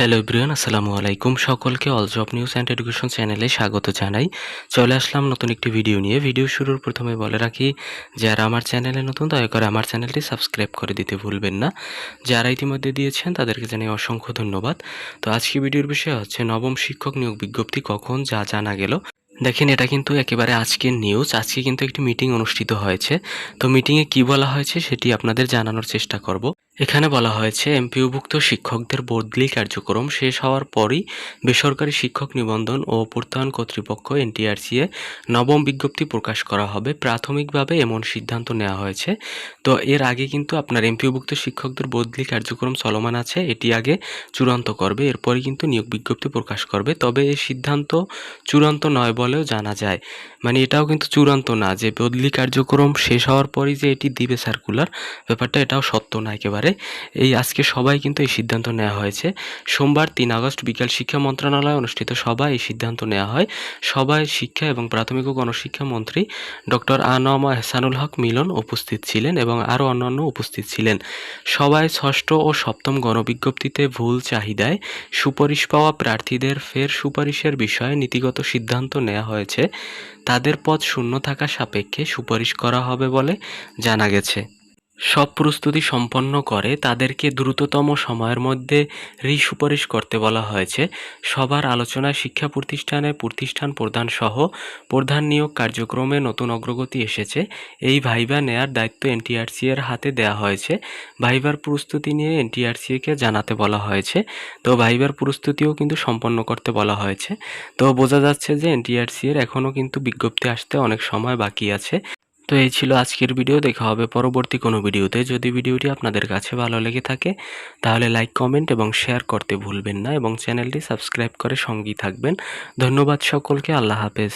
Hello everyone, আসসালামু আলাইকুম। সকলকে all job news and education চ্যানেলে স্বাগত জানাই। চলে আসলাম নতুন একটি ভিডিও নিয়ে। ভিডিও শুরুর প্রথমে বলে রাখি, যারা আমার চ্যানেলে নতুন দয়া করে আমার চ্যানেলটি সাবস্ক্রাইব করে দিতে ভুলবেন না। যারা ইতিমধ্যে দিয়েছেন তাদেরকে জানাই অসংখ্য ধন্যবাদ। তো আজকে ভিডিওর বিষয় হচ্ছে নবম শিক্ষক নিয়োগ বিজ্ঞপ্তি কখন যা জানা গেল। দেখেন, এটা কিন্তু একেবারে আজকের নিউজ। আজকে কিন্তু একটি মিটিং অনুষ্ঠিত হয়েছে। তো মিটিংয়ে কি বলা হয়েছে সেটি আপনাদের জানানোর চেষ্টা করব। এখানে বলা হয়েছে এমপিওভুক্ত শিক্ষকদের বদলি কার্যক্রম শেষ হওয়ার পরই বেসরকারি শিক্ষক নিবন্ধন ও প্রত্যয়ন কর্তৃপক্ষ এনটিআরসি-এ নবম বিজ্ঞপ্তি প্রকাশ করা হবে। প্রাথমিকভাবে এমন সিদ্ধান্ত নেওয়া হয়েছে। তো এর আগে কিন্তু আপনার এমপিওভুক্ত শিক্ষকদের বদলি কার্যক্রম চলমান আছে, এটি আগে চূড়ান্ত করবে, এরপরই কিন্তু নিয়োগ বিজ্ঞপ্তি প্রকাশ করবে। তবে এই সিদ্ধান্ত চূড়ান্ত নয় বলেও জানা যায়। মানে এটাও কিন্তু চূড়ান্ত না যে বদলি কার্যক্রম শেষ হওয়ার পরই যে এটি দিবে সার্কুলার, ব্যাপারটা এটাও সত্য না একেবারে। এই আজকে সবাই কিন্তু এই সিদ্ধান্ত নেওয়া হয়েছে। সোমবার 3 আগস্ট বিকাল শিক্ষা মন্ত্রণালয়ে অনুষ্ঠিত সভায় এই সিদ্ধান্ত নেওয়া হয়। সভায় শিক্ষা এবং প্রাথমিক ও গণশিক্ষা মন্ত্রী ডক্টর আ.ন.ম এহসানুল হক মিলন উপস্থিত ছিলেন এবং আরও অন্যান্য উপস্থিত ছিলেন। সভায় ষষ্ঠ ও সপ্তম গণবিজ্ঞপ্তিতে ভুল চাহিদায় সুপারিশ পাওয়া প্রার্থীদের ফের সুপারিশের বিষয়ে নীতিগত সিদ্ধান্ত নেওয়া হয়েছে। তাদের পদ শূন্য থাকা সাপেক্ষে সুপারিশ করা হবে বলে জানা গেছে। সব প্রস্তুতি সম্পন্ন করে তাদেরকে দ্রুততম সময়ের মধ্যে সুপারিশ করতে বলা হয়েছে। সবার আলোচনায় শিক্ষা প্রতিষ্ঠান প্রধান সহ প্রধান নিয়োগ কার্যক্রমে নতুন অগ্রগতি এসেছে। এই ভাইভা নেয়ার দায়িত্ব এনটিআরসি এর হাতে দেওয়া হয়েছে। ভাইভার প্রস্তুতি নিয়ে এনটিআরসি-কে জানাতে বলা হয়েছে। তো ভাইভার প্রস্তুতিও কিন্তু সম্পন্ন করতে বলা হয়েছে। তো বোঝা যাচ্ছে যে এনটিআরসি এর এখনও কিন্তু বিজ্ঞপ্তি আসতে অনেক সময় বাকি আছে। তো এই ছিল আজকের ভিডিও। দেখা হবে পরবর্তী কোনো ভিডিওতে। যদি ভিডিওটি আপনাদের কাছে ভালো লেগে থাকে তাহলে লাইক, কমেন্ট এবং শেয়ার করতে ভুলবেন না এবং চ্যানেলটি সাবস্ক্রাইব করে সঙ্গেই থাকবেন। ধন্যবাদ সকলকে। আল্লাহ হাফেজ।